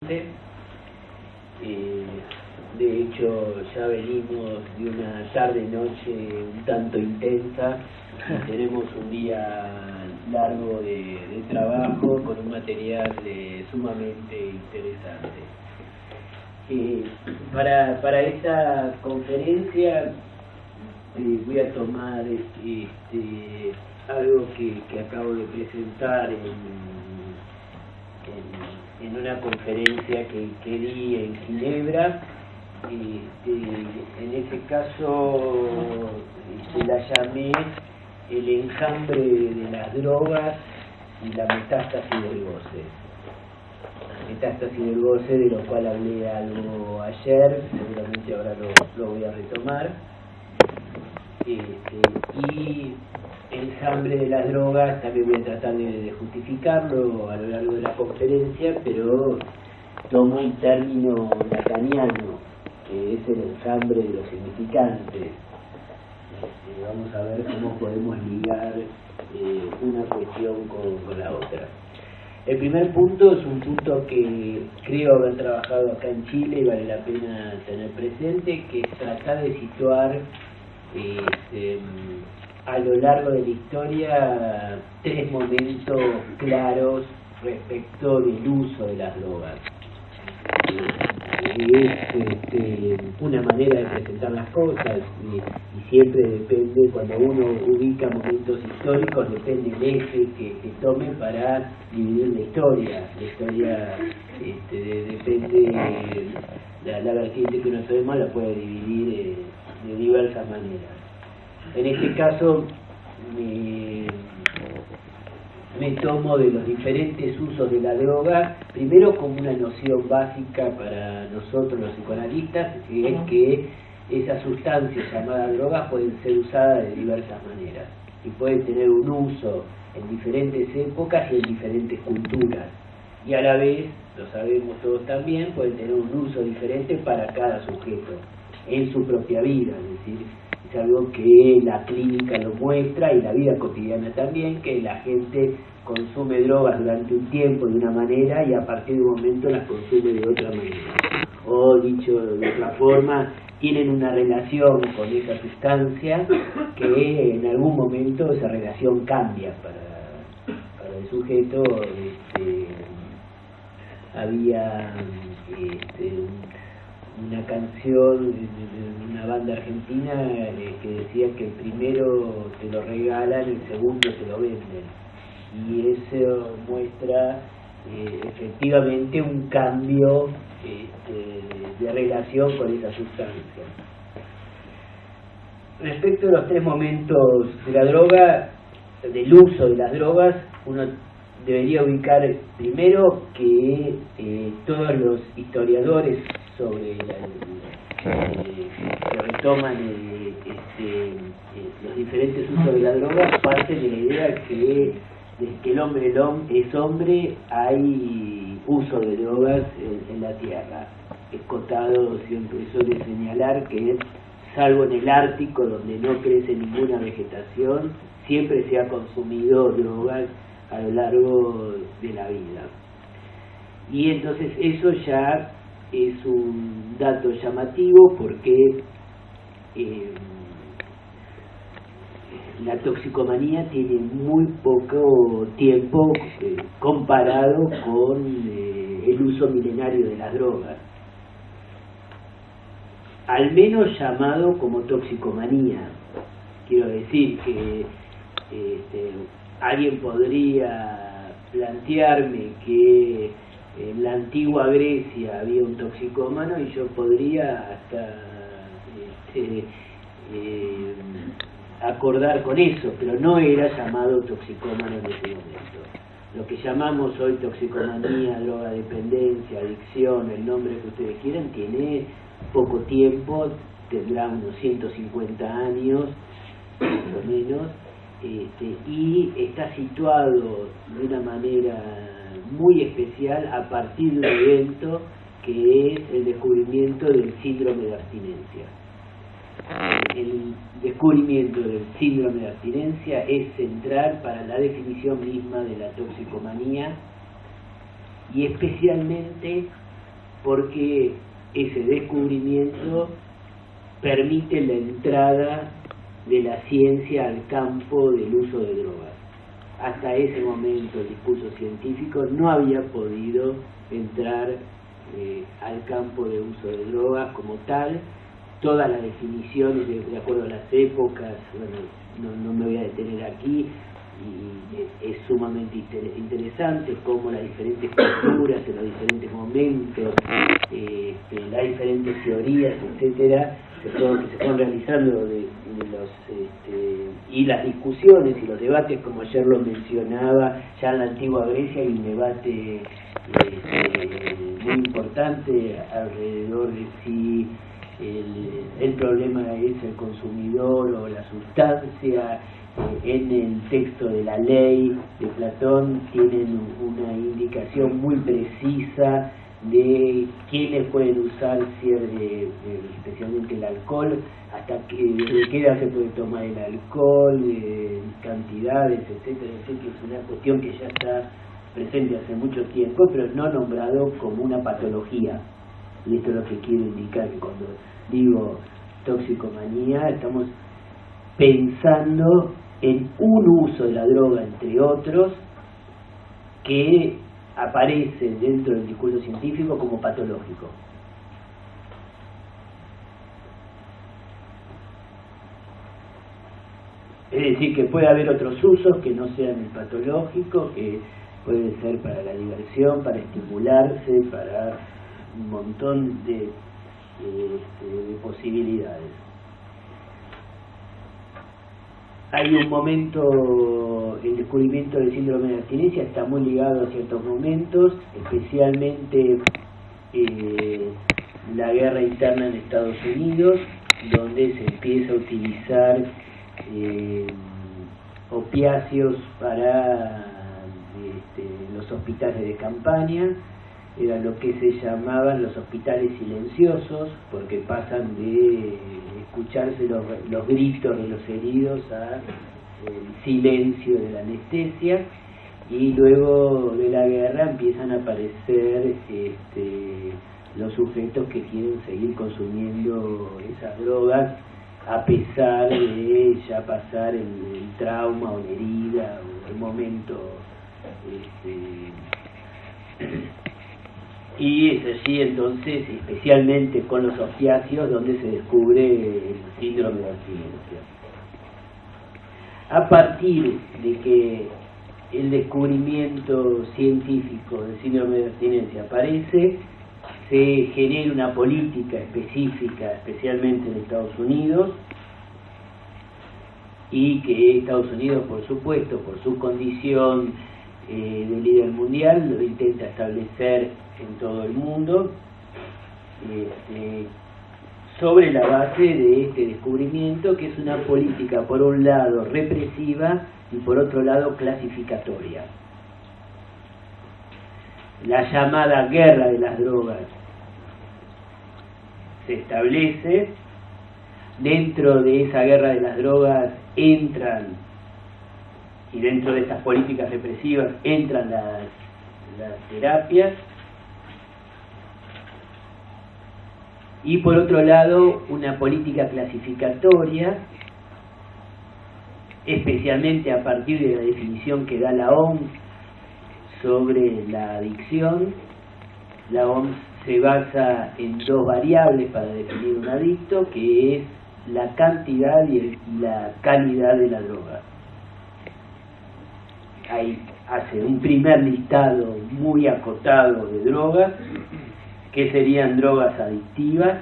presente. De hecho, ya venimos de una tarde-noche un tanto intensa. Tenemos un día largo de trabajo con un material sumamente interesante. Para esta conferencia voy a tomar algo que acabo de presentar en una conferencia que di en Ginebra. En ese caso la llamé el enjambre de las drogas y la metástasis del goce. La metástasis del goce, de lo cual hablé algo ayer, seguramente ahora lo voy a retomar. Y enjambre de las drogas también voy a tratar de justificarlo a lo largo de la conferencia, pero tomo un término lacaniano, que es el enjambre de los significantes. Vamos a ver cómo podemos ligar una cuestión con la otra. El primer punto es un punto que creo haber trabajado acá en Chile y vale la pena tener presente, que es tratar de situar a lo largo de la historia tres momentos claros respecto del uso de las drogas. Es una manera de presentar las cosas y siempre depende, cuando uno ubica momentos históricos, depende el eje que tome para dividir la historia. La historia depende, la vertiente que uno toma la puede dividir de diversas maneras. En este caso me tomo de los diferentes usos de la droga, primero como una noción básica para nosotros los psicoanalistas, que es que esas sustancias llamadas drogas pueden ser usadas de diversas maneras y pueden tener un uso en diferentes épocas y en diferentes culturas, y a la vez, lo sabemos todos también, pueden tener un uso diferente para cada sujeto en su propia vida. Es decir, es algo que la clínica lo muestra y la vida cotidiana también, que la gente consume drogas durante un tiempo de una manera y a partir de un momento las consume de otra manera. O dicho de otra forma, tienen una relación con esa sustancia que en algún momento esa relación cambia para el sujeto. Había una canción de una banda argentina que decía que el primero te lo regalan, el segundo te lo venden, y eso muestra efectivamente un cambio de relación con esa sustancia. Respecto a los tres momentos de la droga, del uso de las drogas, uno debería ubicar primero que todos los historiadores sobre que retoman los diferentes usos de la droga parten de la idea que desde que el hombre es hombre hay uso de drogas en la tierra. Escotado siempre suele señalar que salvo en el Ártico, donde no crece ninguna vegetación, siempre se ha consumido drogas a lo largo de la vida. Y entonces eso ya es un dato llamativo, porque la toxicomanía tiene muy poco tiempo comparado con el uso milenario de las drogas, al menos llamado como toxicomanía. Quiero decir que alguien podría plantearme que en la antigua Grecia había un toxicómano y yo podría hasta acordar con eso, pero no era llamado toxicómano en ese momento. Lo que llamamos hoy toxicomanía, drogadependencia, adicción, el nombre que ustedes quieran, tiene poco tiempo, tendrá unos 150 años, más o menos, y está situado de una manera muy especial a partir de un evento que es el descubrimiento del síndrome de abstinencia. El descubrimiento del síndrome de abstinencia es central para la definición misma de la toxicomanía, y especialmente porque ese descubrimiento permite la entrada de la ciencia al campo del uso de drogas. Hasta ese momento el discurso científico no había podido entrar al campo de uso de drogas como tal. Todas las definiciones de acuerdo a las épocas, bueno, no me voy a detener aquí, y es sumamente interesante cómo las diferentes culturas en los diferentes momentos, las diferentes teorías, etcétera, que se fueron realizando y las discusiones y los debates, como ayer lo mencionaba, ya en la antigua Grecia hay un debate muy importante alrededor de si el problema es el consumidor o la sustancia. En el texto de la ley de Platón tienen una indicación muy precisa de quiénes pueden usar especialmente el alcohol, hasta de qué edad se puede tomar el alcohol, cantidades, etcétera, etcétera. Es una cuestión que ya está presente hace mucho tiempo, pero no nombrado como una patología. Y esto es lo que quiero indicar, que cuando digo toxicomanía estamos pensando en un uso de la droga, entre otros, que aparece dentro del discurso científico como patológico. Es decir, que puede haber otros usos que no sean el patológico, que puede ser para la diversión, para estimularse, para un montón de posibilidades. Hay un momento, el descubrimiento del síndrome de abstinencia está muy ligado a ciertos momentos, especialmente la guerra interna en Estados Unidos, donde se empieza a utilizar opiáceos para los hospitales de campaña. Eran lo que se llamaban los hospitales silenciosos, porque pasan de escucharse los gritos de los heridos a el silencio de la anestesia, y luego de la guerra empiezan a aparecer los sujetos que quieren seguir consumiendo esas drogas a pesar de ya pasar el trauma o la herida o el momento y es allí entonces, especialmente con los opiáceos, donde se descubre el síndrome de abstinencia. A partir de que el descubrimiento científico del síndrome de abstinencia aparece, se genera una política específica, especialmente en Estados Unidos, y que Estados Unidos, por supuesto, por su condición de líder mundial, lo intenta establecer en todo el mundo, sobre la base de este descubrimiento, que es una política, por un lado, represiva y por otro lado, clasificatoria. La llamada guerra de las drogas se establece. Dentro de esa guerra de las drogas entran, y dentro de estas políticas represivas entran las terapias, y por otro lado una política clasificatoria, especialmente a partir de la definición que da la OMS sobre la adicción. La OMS se basa en dos variables para definir un adicto, que es la cantidad y la calidad de la droga. Ahí hace un primer listado muy acotado de drogas, que serían drogas adictivas,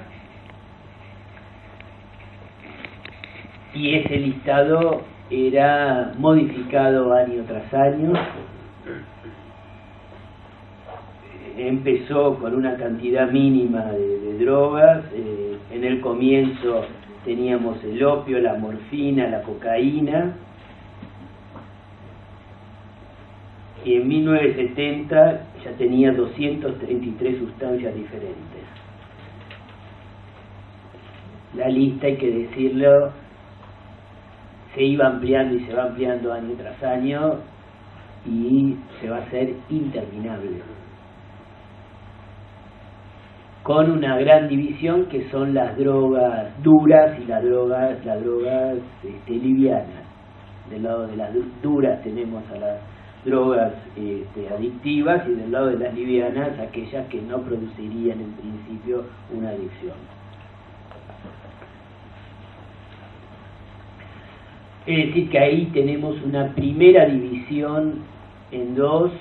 y ese listado era modificado año tras año. Empezó con una cantidad mínima de drogas. En el comienzo teníamos el opio, la morfina, la cocaína, y en 1970 ya tenía 233 sustancias diferentes. La lista, hay que decirlo, se iba ampliando y se va ampliando año tras año, y se va a hacer interminable. con una gran división que son las drogas duras y las drogas livianas. Del lado de las duras tenemos a las drogas adictivas, y del lado de las livianas aquellas que no producirían en principio una adicción. Es decir, que ahí tenemos una primera división en dos,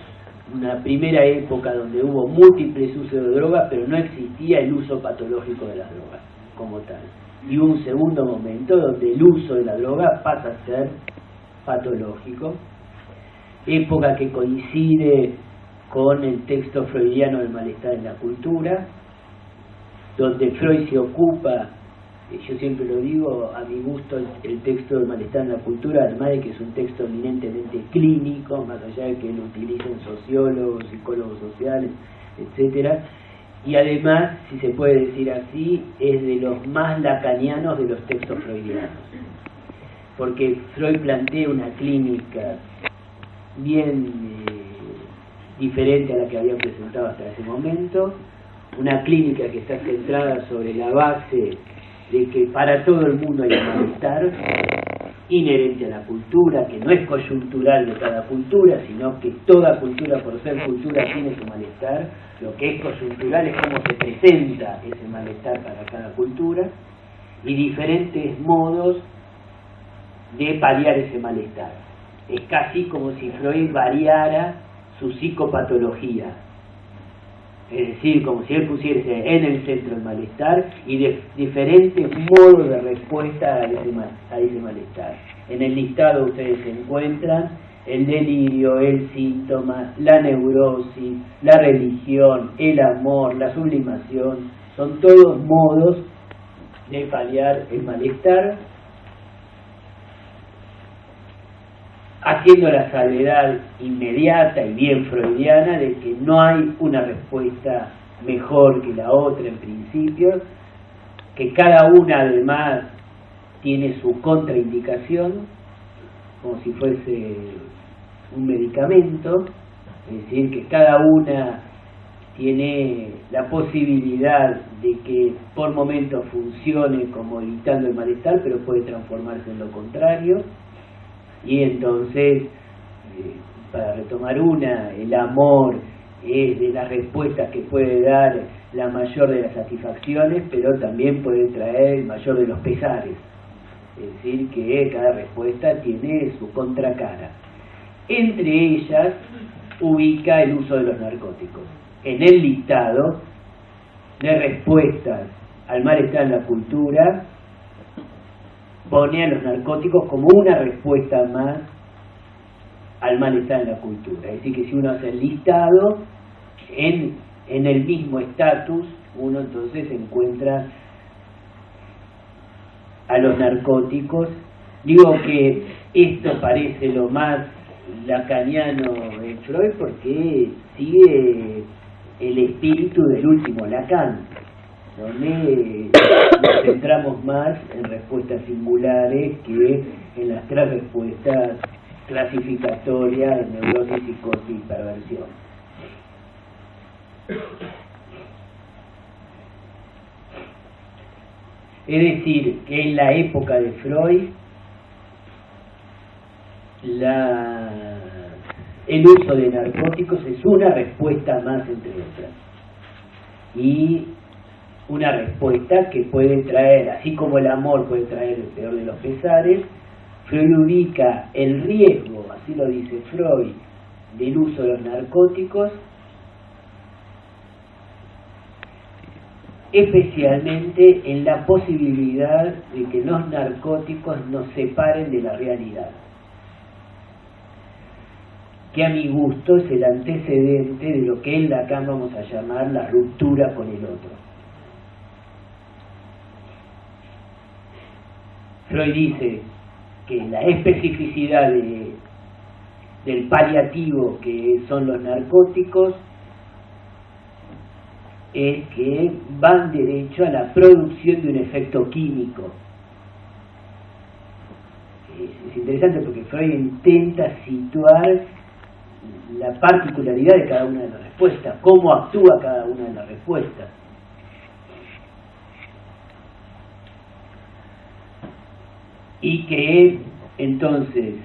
una primera época donde hubo múltiples usos de drogas, pero no existía el uso patológico de las drogas como tal. Y un segundo momento donde el uso de la droga pasa a ser patológico, época que coincide con el texto freudiano del malestar en la cultura, donde Freud se ocupa, yo siempre lo digo, a mi gusto el texto del malestar en la cultura, además de que es un texto eminentemente clínico, más allá de que lo utilicen sociólogos, psicólogos sociales, etcétera, y además, si se puede decir así, es de los más lacanianos de los textos freudianos, porque Freud plantea una clínica bien diferente a la que había presentado hasta ese momento, una clínica que está centrada sobre la base de que para todo el mundo hay un malestar inherente a la cultura, que no es coyuntural de cada cultura, sino que toda cultura, por ser cultura, tiene su malestar. Lo que es coyuntural es cómo se presenta ese malestar para cada cultura, y diferentes modos de paliar ese malestar. Es casi como si Freud variara su psicopatología, es decir, como si él pusiese en el centro el malestar y de diferentes modos de respuesta a ese malestar. En el listado ustedes encuentran el delirio, el síntoma, la neurosis, la religión, el amor, la sublimación. Son todos modos de paliar el malestar, haciendo la salvedad inmediata y bien freudiana de que no hay una respuesta mejor que la otra en principio, que cada una además tiene su contraindicación, como si fuese un medicamento, es decir, que cada una tiene la posibilidad de que por momentos funcione como evitando el malestar, pero puede transformarse en lo contrario. Y entonces, para retomar el amor es de las respuestas que puede dar la mayor de las satisfacciones, pero también puede traer el mayor de los pesares. Es decir, que cada respuesta tiene su contracara. Entre ellas ubica el uso de los narcóticos. En el listado de respuestas al malestar en la cultura, pone a los narcóticos como una respuesta más al malestar en la cultura. Es decir, que si uno hace el listado, en el mismo estatus, uno entonces encuentra a los narcóticos. Digo que esto parece lo más lacaniano en Freud porque sigue el espíritu del último Lacan, donde nos centramos más en respuestas singulares que en las tres respuestas clasificatorias de neurosis, psicosis y perversión. Es decir, que en la época de Freud el uso de narcóticos es una respuesta más entre otras, y una respuesta que puede traer, así como el amor puede traer el peor de los pesares. Freud ubica el riesgo, así lo dice Freud, del uso de los narcóticos especialmente en la posibilidad de que los narcóticos nos separen de la realidad, que a mi gusto es el antecedente de lo que en Lacan vamos a llamar la ruptura con el otro. Freud dice que la especificidad del paliativo que son los narcóticos es que van derecho a la producción de un efecto químico. Es interesante porque Freud intenta situar la particularidad de cada una de las respuestas, cómo actúa cada una de las respuestas. y que entonces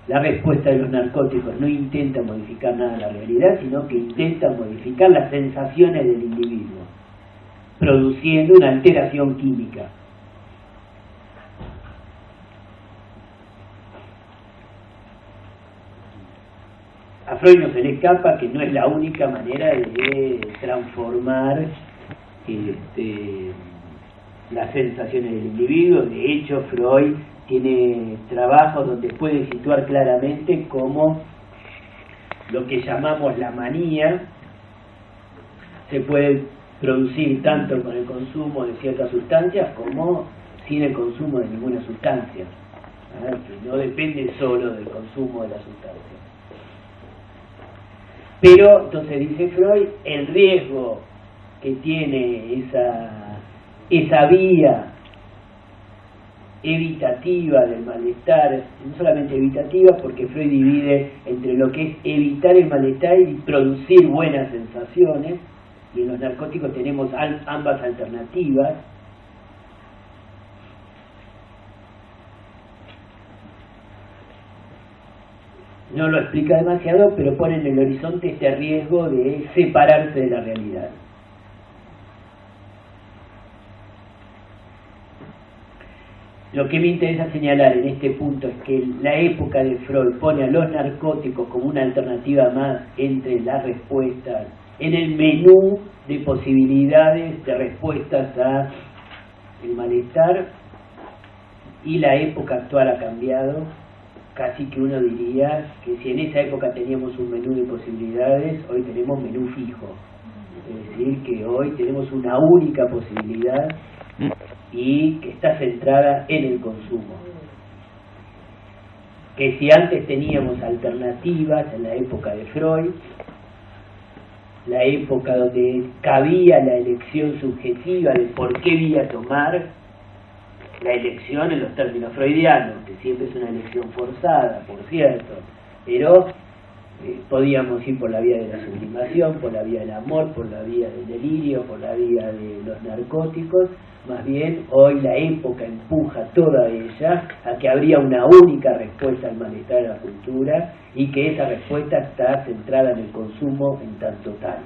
la respuesta de los narcóticos no intenta modificar nada de la realidad, sino que intenta modificar las sensaciones del individuo, produciendo una alteración química. A Freud no se le escapa que no es la única manera de transformar las sensaciones del individuo. De hecho, Freud tiene trabajos donde puede situar claramente cómo lo que llamamos la manía se puede producir tanto con el consumo de ciertas sustancias como sin el consumo de ninguna sustancia, que no depende solo del consumo de la sustancia. Pero, entonces dice Freud, el riesgo que tiene esa vía evitativa del malestar, no solamente evitativa, porque Freud divide entre lo que es evitar el malestar y producir buenas sensaciones, y en los narcóticos tenemos ambas alternativas. No lo explica demasiado, pero pone en el horizonte este riesgo de separarse de la realidad. Lo que me interesa señalar en este punto es que la época de Freud pone a los narcóticos como una alternativa más entre las respuestas, en el menú de posibilidades de respuestas a el malestar, y la época actual ha cambiado. Casi que uno diría que si en esa época teníamos un menú de posibilidades, hoy tenemos menú fijo. Es decir, que hoy tenemos una única posibilidad y que está centrada en el consumo. Que si antes teníamos alternativas en la época de Freud, la época donde cabía la elección subjetiva de por qué vía tomar, la elección en los términos freudianos, que siempre es una elección forzada, por cierto, pero podíamos ir por la vía de la sublimación, por la vía del amor, por la vía del delirio, por la vía de los narcóticos. Más bien, hoy la época empuja toda ella a que habría una única respuesta al malestar de la cultura, y que esa respuesta está centrada en el consumo en tanto tal.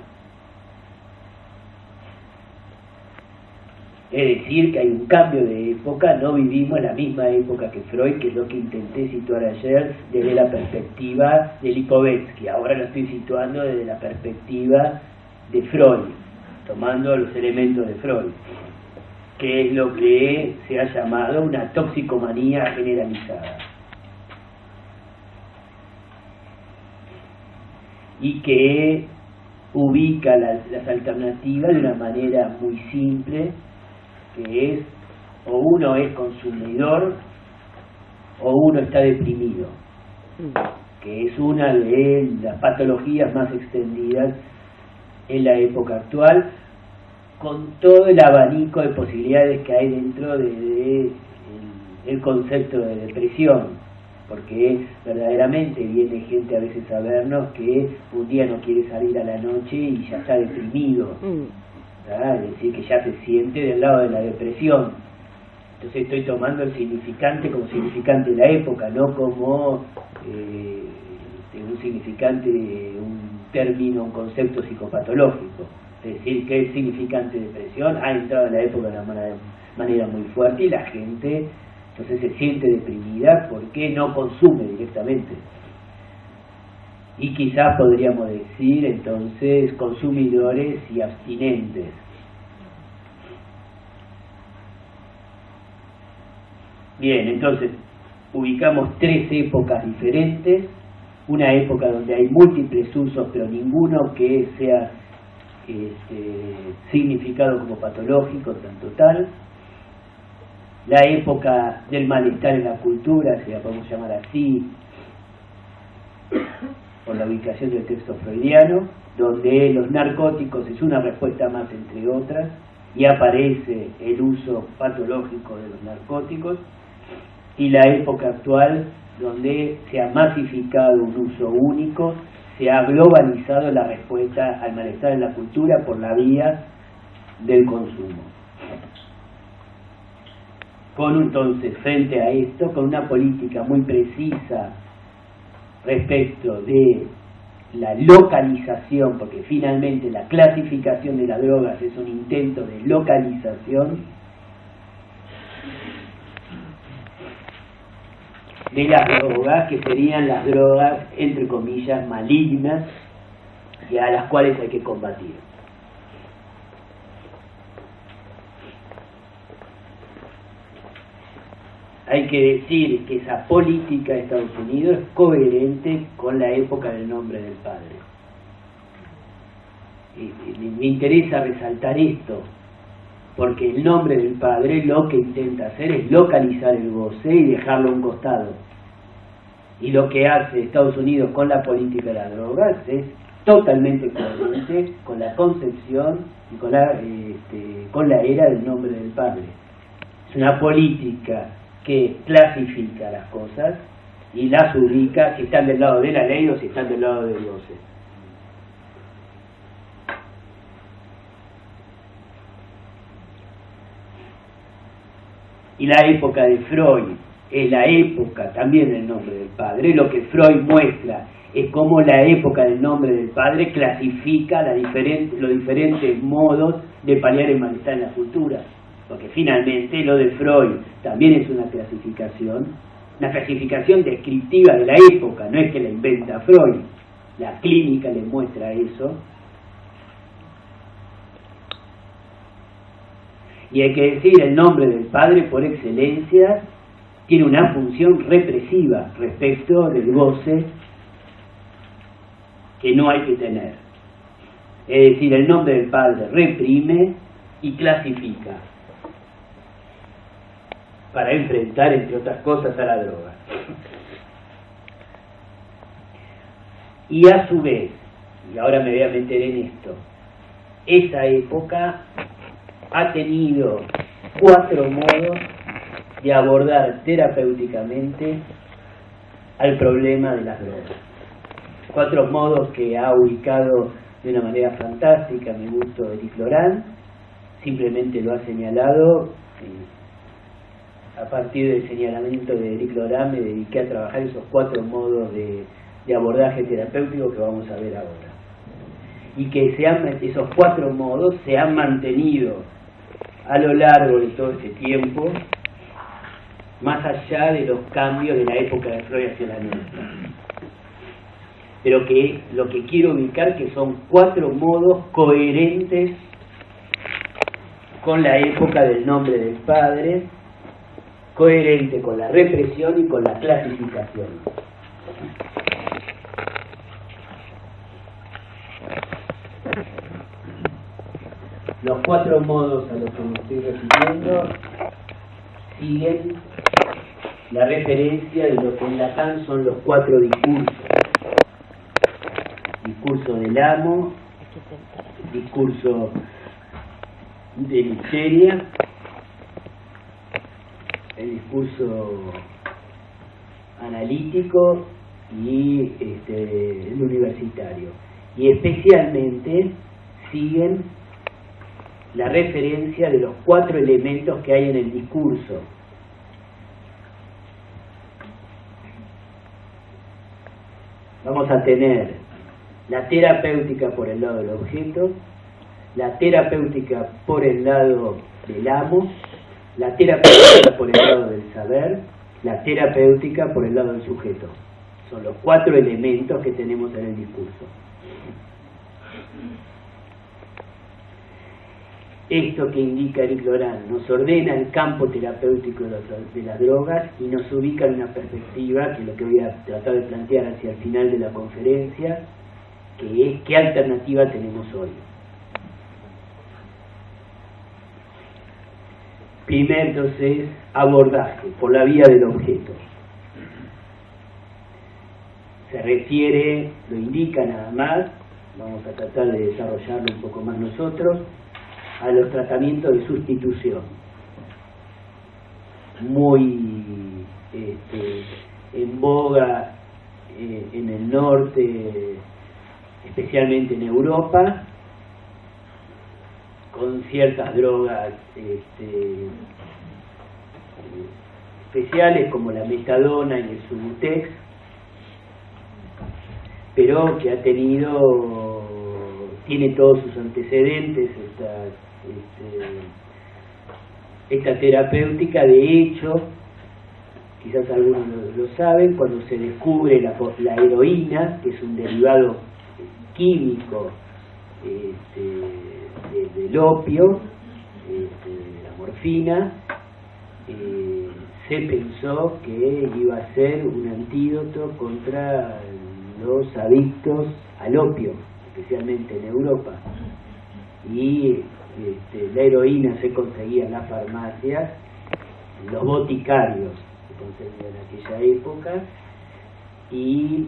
Es decir, que hay un cambio de época, no vivimos la misma época que Freud, que es lo que intenté situar ayer desde la perspectiva de Lipovetsky. Ahora lo estoy situando desde la perspectiva de Freud, tomando los elementos de Freud, que es lo que se ha llamado una toxicomanía generalizada. Y que ubica las alternativas de una manera muy simple, que es o uno es consumidor o uno está deprimido, que es una de las patologías más extendidas en la época actual, con todo el abanico de posibilidades que hay dentro de el concepto de depresión, porque verdaderamente viene gente a veces a vernos que un día no quiere salir a la noche y ya está deprimido. Es decir, que ya se siente del lado de la depresión. Entonces estoy tomando el significante como significante de la época, no como un significante, un término, un concepto psicopatológico. Es decir, que el significante de depresión ha entrado en la época de una manera muy fuerte, y la gente entonces se siente deprimida porque no consume directamente. Y quizás podríamos decir entonces consumidores y abstinentes. Bien, entonces ubicamos tres épocas diferentes. Una época donde hay múltiples usos, pero ninguno que sea significado como patológico, tanto tal. La época del malestar en la cultura, si la podemos llamar así, por la ubicación del texto freudiano, donde los narcóticos es una respuesta más entre otras, y aparece el uso patológico de los narcóticos. Y la época actual, donde se ha masificado un uso único, se ha globalizado la respuesta al malestar en la cultura por la vía del consumo. entonces, frente a esto, con una política muy precisa respecto de la localización, porque finalmente la clasificación de las drogas es un intento de localización de las drogas, que serían las drogas, entre comillas, malignas, y a las cuales hay que combatir. Hay que decir que esa política de Estados Unidos es coherente con la época del nombre del Padre. Me interesa resaltar esto, porque el nombre del Padre lo que intenta hacer es localizar el goce y dejarlo a un costado. Y lo que hace Estados Unidos con la política de las drogas es totalmente coherente con la concepción y con la era del nombre del Padre. Es una política que clasifica las cosas y las ubica si están del lado de la ley o si están del lado del goce. Y la época de Freud es la época también del nombre del Padre. Lo que Freud muestra es cómo la época del nombre del Padre clasifica los diferentes modos de paliar el malestar en la cultura. Porque finalmente lo de Freud también es una clasificación descriptiva de la época, no es que la inventa Freud. La clínica le muestra eso. Y hay que decir, el nombre del Padre por excelencia tiene una función represiva respecto del goce que no hay que tener. Es decir, el nombre del Padre reprime y clasifica para enfrentar, entre otras cosas, a la droga. Y a su vez, y ahora me voy a meter en esto, esa época ha tenido 4 modos de abordar terapéuticamente al problema de las drogas. 4 modos que ha ubicado de una manera fantástica a mi gusto Éric Laurent. Simplemente lo ha señalado. A partir del señalamiento de Éric Laurent me dediqué a trabajar esos 4 modos de abordaje terapéutico que vamos a ver ahora. Y que esos 4 modos se han mantenido a lo largo de todo ese tiempo, más allá de los cambios de la época de Freud hacia la nuestra. Pero que lo que quiero ubicar que son 4 modos coherentes con la época del nombre del Padre, coherente con la represión y con la clasificación. Los 4 modos a los que me estoy refiriendo siguen la referencia de lo que en Lacan son los 4 discursos. Discurso del amo, discurso de miseria, el discurso analítico y el universitario. Y especialmente siguen la referencia de los 4 elementos que hay en el discurso. Vamos a tener la terapéutica por el lado del objeto, la terapéutica por el lado del amo, la terapéutica por el lado del saber, la terapéutica por el lado del sujeto. Son los 4 elementos que tenemos en el discurso. Esto que indica Éric Laurent nos ordena el campo terapéutico de las drogas y nos ubica en una perspectiva, que es lo que voy a tratar de plantear hacia el final de la conferencia, que es qué alternativa tenemos hoy. Primero, entonces, abordaje por la vía del objeto. Se refiere, lo indica nada más, vamos a tratar de desarrollarlo un poco más nosotros, a los tratamientos de sustitución, muy en boga en el norte, especialmente en Europa, con ciertas drogas especiales como la metadona y el Subutex, pero que tiene todos sus antecedentes esta terapéutica. De hecho, quizás algunos lo saben, cuando se descubre la heroína, que es un derivado químico del opio, de la morfina, se pensó que iba a ser un antídoto contra los adictos al opio, especialmente en Europa. Y la heroína se conseguía en las farmacias, los boticarios se conseguían en aquella época, y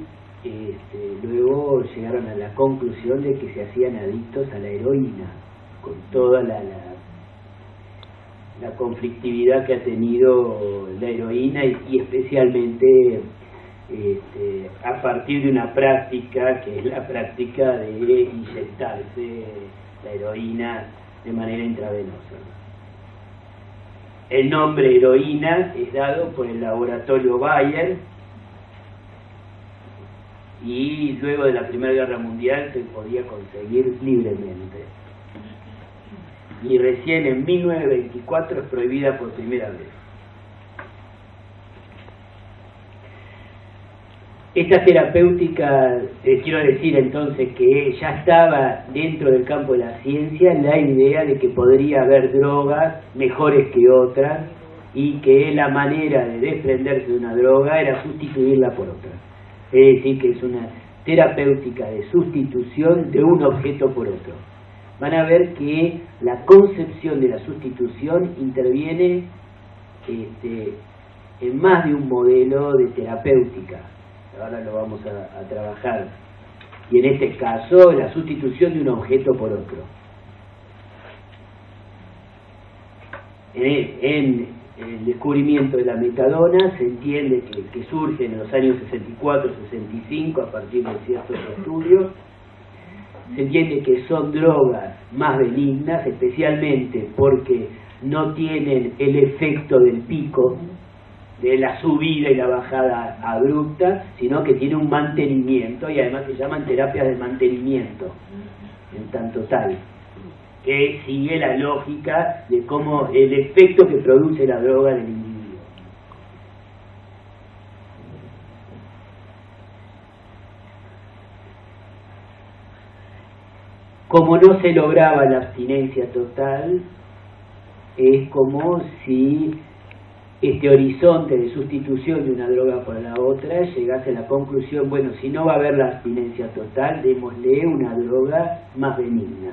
luego llegaron a la conclusión de que se hacían adictos a la heroína, con toda la conflictividad que ha tenido la heroína, y especialmente a partir de una práctica que es la práctica de inyectarse la heroína de manera intravenosa. El nombre heroína es dado por el laboratorio Bayer, y luego de la Primera Guerra Mundial se podía conseguir libremente. Y recién en 1924 es prohibida por primera vez. Esta terapéutica, quiero decir entonces que ya estaba dentro del campo de la ciencia la idea de que podría haber drogas mejores que otras, y que la manera de desprenderse de una droga era sustituirla por otra. Es decir, que es una terapéutica de sustitución de un objeto por otro. Van a ver que la concepción de la sustitución interviene en más de un modelo de terapéutica. Ahora lo vamos a trabajar. Y en este caso, la sustitución de un objeto por otro. En el descubrimiento de la metadona se entiende que surge en los años 64-65 a partir de ciertos estudios. Se entiende que son drogas más benignas, especialmente porque no tienen el efecto del pico, de la subida y la bajada abrupta, sino que tiene un mantenimiento, y además se llaman terapias de mantenimiento, en tanto tal, que sigue la lógica de cómo el efecto que produce la droga en el individuo. Como no se lograba la abstinencia total, es como si este horizonte de sustitución de una droga por la otra llegase a la conclusión, bueno, si no va a haber la abstinencia total, démosle una droga más benigna.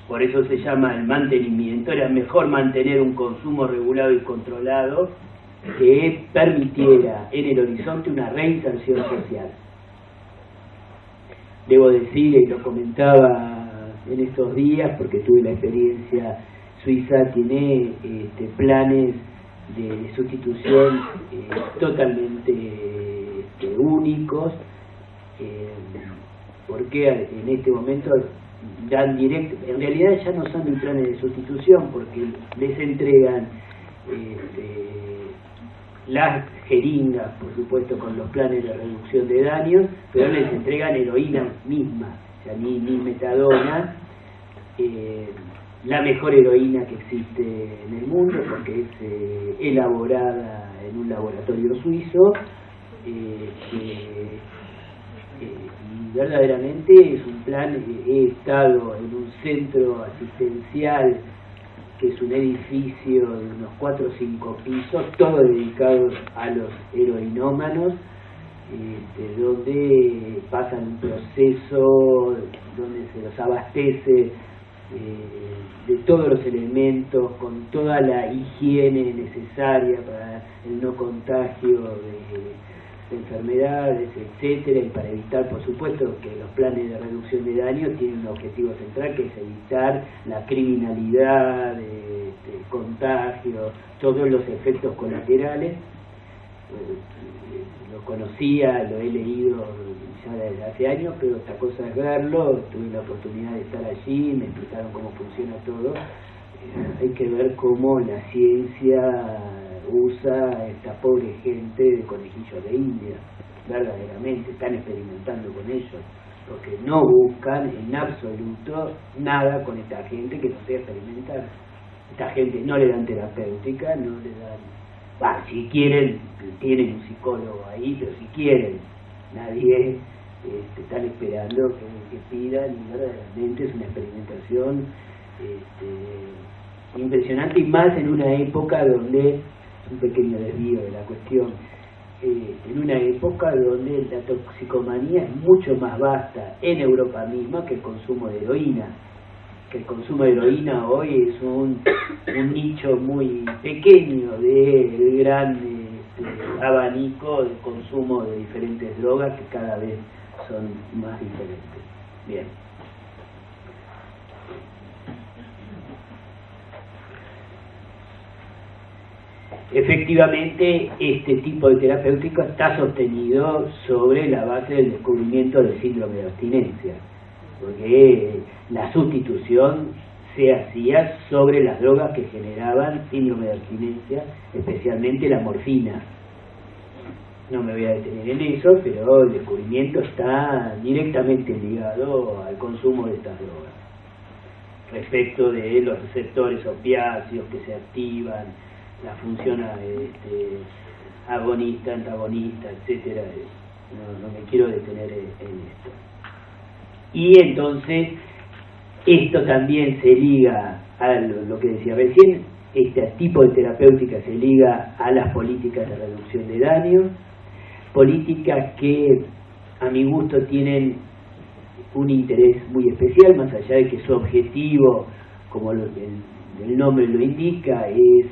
Por eso se llama el mantenimiento. Era mejor mantener un consumo regulado y controlado que permitiera en el horizonte una reinserción social. Debo decir, y lo comentaba en estos días porque tuve la experiencia, Suiza tiene planes de sustitución totalmente únicos, porque en este momento dan directo, en realidad ya no son ni planes de sustitución, porque les entregan las jeringas, por supuesto, con los planes de reducción de daños, pero les entregan heroína misma, o sea, ni metadona, la mejor heroína que existe en el mundo, porque es elaborada en un laboratorio suizo, y verdaderamente es un plan. He estado en un centro asistencial que es un edificio de unos 4 o 5 pisos, todo dedicado a los heroinómanos, donde pasan un proceso donde se los abastece de todos los elementos, con toda la higiene necesaria para el no contagio de enfermedades, etcétera, y para evitar, por supuesto, que los planes de reducción de daño tienen un objetivo central, que es evitar la criminalidad, de contagio, todos los efectos colaterales. Lo conocía, lo he leído ya desde hace años, pero otra cosa es verlo. Tuve la oportunidad de estar allí, me explicaron cómo funciona todo. hay que ver cómo la ciencia usa a esta pobre gente de conejillos de India. Verdaderamente están experimentando con ellos, porque no buscan en absoluto nada con esta gente que no sea experimentar. Esta gente no le dan terapéutica, no le dan, si quieren, tienen un psicólogo ahí, pero si quieren, nadie están esperando que pidan, y verdaderamente es una experimentación impresionante, y más en una época donde, un pequeño desvío de la cuestión, en una época donde la toxicomanía es mucho más vasta en Europa misma que el consumo de heroína. Que el consumo de heroína hoy es un nicho muy pequeño del gran abanico de consumo de diferentes drogas que cada vez son más diferentes. Bien. Efectivamente, este tipo de terapéutico está sostenido sobre la base del descubrimiento del síndrome de abstinencia, porque la sustitución se hacía sobre las drogas que generaban síndrome de abstinencia, especialmente la morfina. No me voy a detener en eso, pero el descubrimiento está directamente ligado al consumo de estas drogas. Respecto de los receptores opiáceos que se activan, la función agonista, antagonista, etcétera, no me quiero detener en esto. Y entonces esto también se liga a lo que decía recién, este tipo de terapéutica se liga a las políticas de reducción de daño, políticas que a mi gusto tienen un interés muy especial, más allá de que su objetivo, como el nombre lo indica, es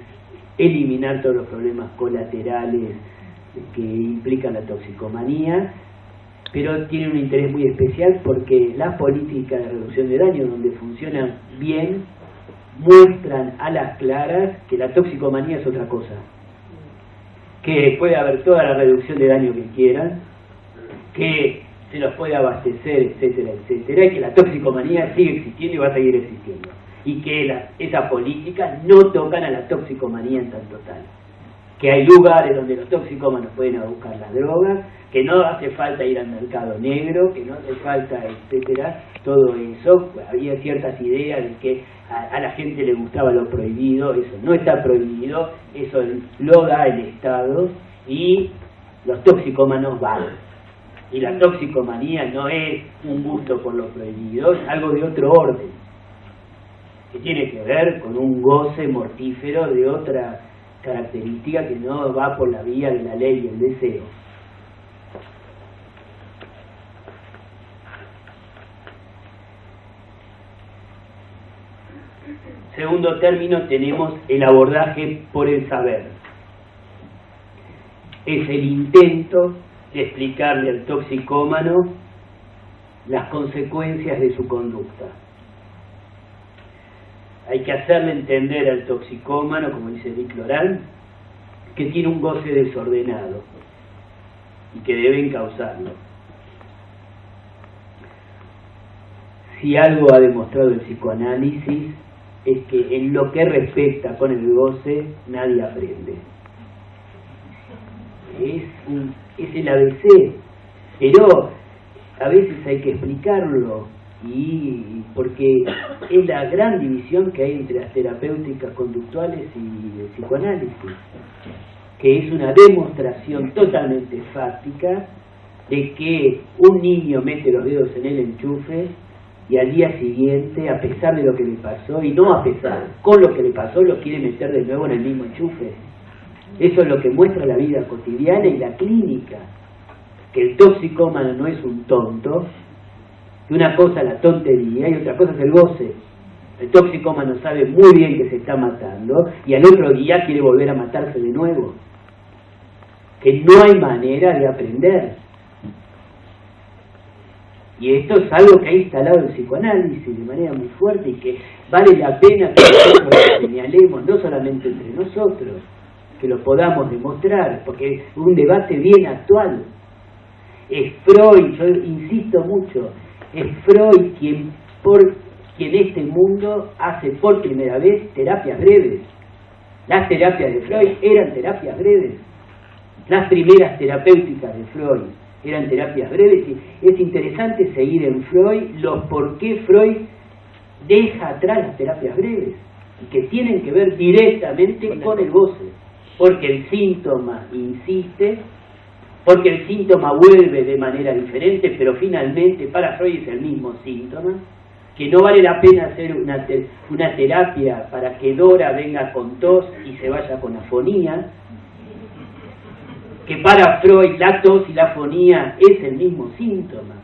eliminar todos los problemas colaterales que implican la toxicomanía, pero tiene un interés muy especial porque las políticas de reducción de daño, donde funcionan bien, muestran a las claras que la toxicomanía es otra cosa, que puede haber toda la reducción de daño que quieran, que se los puede abastecer, etcétera, etcétera, y que la toxicomanía sigue existiendo y va a seguir existiendo, y que esas políticas no tocan a la toxicomanía en tanto tal, que hay lugares donde los toxicómanos pueden ir a buscar las drogas, que no hace falta ir al mercado negro, que no hace falta, etcétera, todo eso. Había ciertas ideas de que a la gente le gustaba lo prohibido, eso no está prohibido, eso lo da el Estado, y los toxicómanos van. Y la toxicomanía no es un gusto por lo prohibido, es algo de otro orden, que tiene que ver con un goce mortífero de otra característica que no va por la vía de la ley y el deseo. Segundo término, tenemos el abordaje por el saber. Es el intento de explicarle al toxicómano las consecuencias de su conducta. Hay que hacerle entender al toxicómano, como dice Vic Lorán, que tiene un goce desordenado y que debe encauzarlo. Si algo ha demostrado el psicoanálisis es que en lo que respecta con el goce nadie aprende. Es el ABC, pero a veces hay que explicarlo, y porque es la gran división que hay entre las terapéuticas conductuales y el psicoanálisis, que es una demostración totalmente fáctica de que un niño mete los dedos en el enchufe y al día siguiente, a pesar de lo que le pasó, y no a pesar, con lo que le pasó, lo quiere meter de nuevo en el mismo enchufe. Eso es lo que muestra la vida cotidiana y la clínica, que el toxicómano no es un tonto, que una cosa es la tontería y otra cosa es el goce. El toxicómano sabe muy bien que se está matando y al otro día quiere volver a matarse de nuevo, que no hay manera de aprender. Y esto es algo que ha instalado el psicoanálisis de manera muy fuerte y que vale la pena que nosotros lo señalemos, no solamente entre nosotros, que lo podamos demostrar, porque es un debate bien actual. Es Freud, yo insisto mucho, es Freud quien, por que en este mundo hace por primera vez terapias breves. Las terapias de Freud eran terapias breves. Las primeras terapéuticas de Freud eran terapias breves. Y es interesante seguir en Freud los por qué Freud deja atrás las terapias breves y que tienen que ver directamente con el goce, porque el síntoma insiste, porque el síntoma vuelve de manera diferente, pero finalmente para Freud es el mismo síntoma, que no vale la pena hacer una terapia para que Dora venga con tos y se vaya con afonía, que para Freud la tos y la afonía es el mismo síntoma,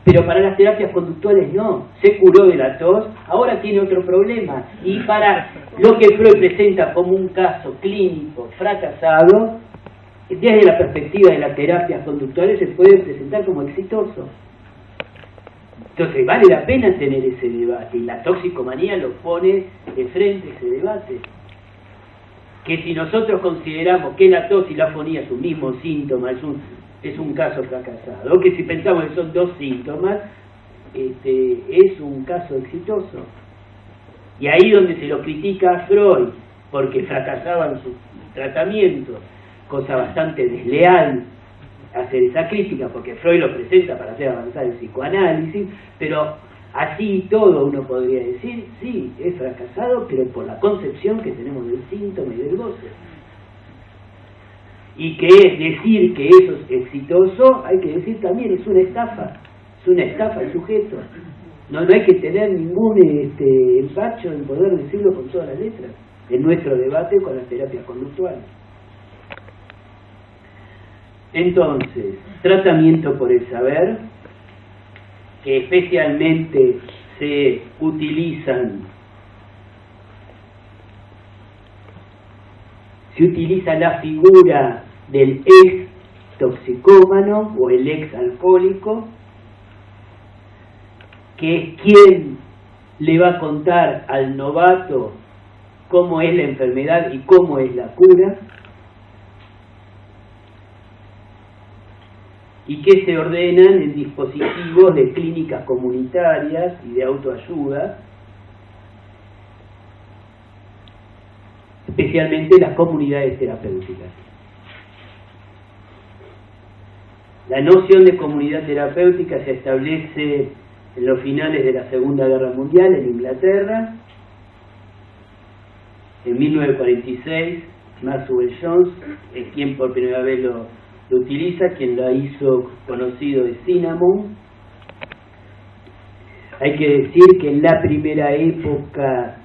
pero para las terapias conductuales no, se curó de la tos, ahora tiene otro problema, y para lo que Freud presenta como un caso clínico fracasado, desde la perspectiva de las terapias conductuales se puede presentar como exitoso. Entonces vale la pena tener ese debate, y la toxicomanía lo pone de frente ese debate. Que si nosotros consideramos que la tos y la afonía es un mismo síntoma, es un caso fracasado, o que si pensamos que son dos síntomas, es un caso exitoso. Y ahí donde se lo critica a Freud, porque fracasaban sus tratamientos, cosa bastante desleal hacer esa crítica, porque Freud lo presenta para hacer avanzar el psicoanálisis, pero así y todo uno podría decir, sí, es fracasado, pero por la concepción que tenemos del síntoma y del goce. Y que es decir que eso es exitoso, hay que decir también, es una estafa al sujeto. No hay que tener ningún empacho en poder decirlo con todas las letras, en nuestro debate con las terapias conductuales. Entonces, tratamiento por el saber, que especialmente se utiliza la figura del ex toxicómano o el ex alcohólico, que es quien le va a contar al novato cómo es la enfermedad y cómo es la cura, y que se ordenan en dispositivos de clínicas comunitarias y de autoayuda, especialmente las comunidades terapéuticas. La noción de comunidad terapéutica se establece en los finales de la Segunda Guerra Mundial en Inglaterra. En 1946, Maxwell Jones es quien por primera vez lo utiliza, quien lo hizo conocido de Cinnamon. Hay que decir que en la primera época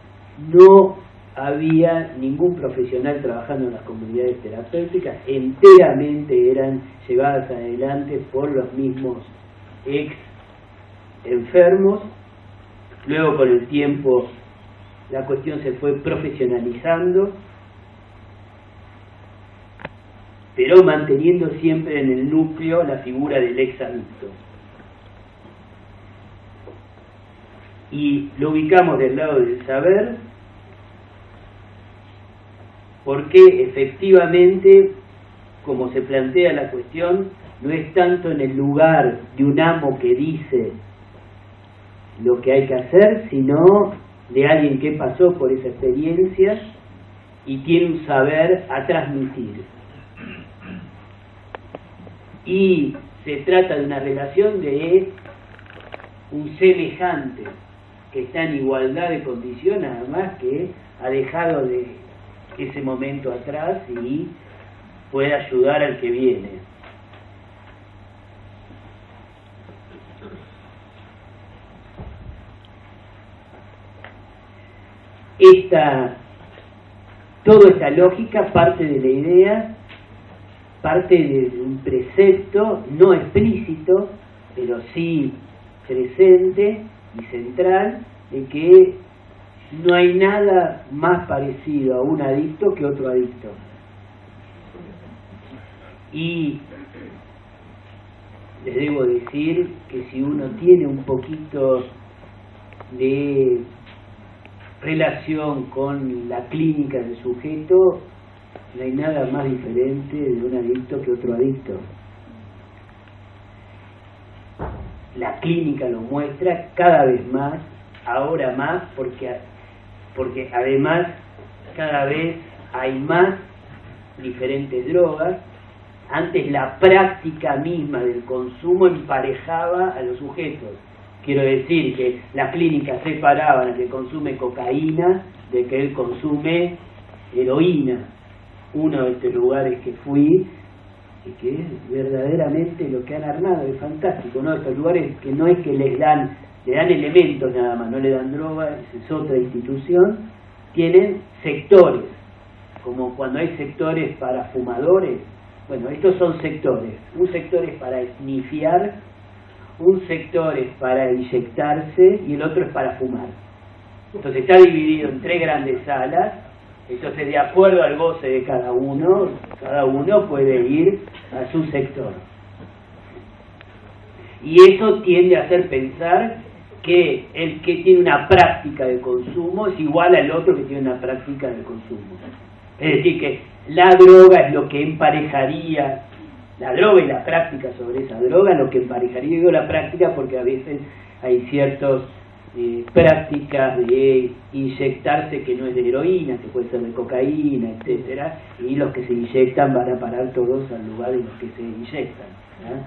no había ningún profesional trabajando en las comunidades terapéuticas, enteramente eran llevadas adelante por los mismos ex enfermos. Luego con el tiempo la cuestión se fue profesionalizando, pero manteniendo siempre en el núcleo la figura del ex adicto. Y lo ubicamos del lado del saber, porque efectivamente, como se plantea la cuestión, no es tanto en el lugar de un amo que dice lo que hay que hacer, sino de alguien que pasó por esa experiencia y tiene un saber a transmitir. Y se trata de una relación de un semejante que está en igualdad de condición, nada más que ha dejado de ese momento atrás y puede ayudar al que viene. Toda esta lógica parte de la idea, parte de un precepto no explícito, pero sí presente y central, de que no hay nada más parecido a un adicto que otro adicto. Y les debo decir que si uno tiene un poquito de relación con la clínica del sujeto, no hay nada más diferente de un adicto que otro adicto. La clínica lo muestra cada vez más, ahora más porque además cada vez hay más diferentes drogas. Antes la práctica misma del consumo emparejaba a los sujetos. Quiero decir que las clínicas separaban al que consume cocaína de que él consume heroína. Uno de estos lugares que fui, y que es verdaderamente lo que han armado, es fantástico, ¿no? Estos lugares que no es que le dan elementos nada más, no le dan droga, es otra institución, tienen sectores, como cuando hay sectores para fumadores. Bueno, estos son sectores. Un sector es para esnifiar, un sector es para inyectarse y el otro es para fumar. Entonces está dividido en 3 grandes salas. Entonces, de acuerdo al goce de cada uno puede ir a su sector. Y eso tiende a hacer pensar que el que tiene una práctica de consumo es igual al otro que tiene una práctica de consumo. Es decir, que la droga es lo que emparejaría, la droga y la práctica sobre esa droga, lo que emparejaría, digo la práctica porque a veces hay ciertas prácticas de inyectarse que no es de heroína, que puede ser de cocaína, etcétera, y los que se inyectan van a parar todos al lugar en los que se inyectan, ¿eh?